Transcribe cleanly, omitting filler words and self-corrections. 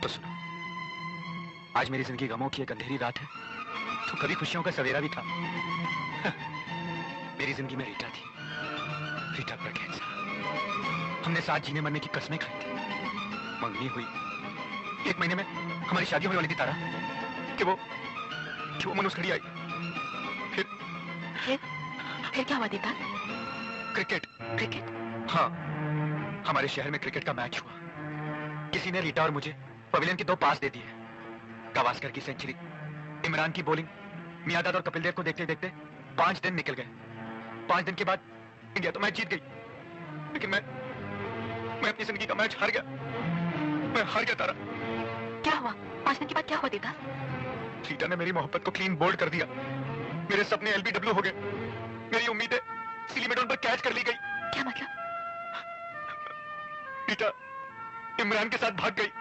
तो सुनो, आज मेरी जिंदगी गमों की एक अंधेरी रात है, तो कभी खुशियों का सवेरा भी था। मेरी जिंदगी में रीटा थी, रीटा पर कैंसर। हमने साथ जीने मरने की कस्में खाई थी, मंगनी हुई। 1 महीने में हमारी शादी होने वाली थी तारा, कि वो मनुष्य घड़ी आई। फिर फिर फिर क्या हुआ दीदा? क्रिकेट। क्रिकेट? हाँ, हमारे शहर में क्रिकेट का मैच हुआ। किसी ने रीटा और मुझे पवेलियन के 2 पास दे दिए। गावस्कर की सेंचुरी, इमरान की बॉलिंग, मियांदाद और कपिल देव को देखते देखते 5 दिन निकल गए। 5 दिन के बाद इंडिया तो मैच जीत गई, लेकिन मैं अपनी जिंदगी का मैच हार गया। मैं हार गया तारा। क्या हुआ? 5 दिन के बाद क्या हुआ दीदा? रीटा ने मेरी मोहब्बत को क्लीन बोल्ड कर दिया। मेरे सपने एलबीडब्ल्यू हो गए। मेरी उम्मीदें सिलीमेडोन पर कैच कर ली गई। क्या मतलब? रीटा इमरान के साथ भाग गई।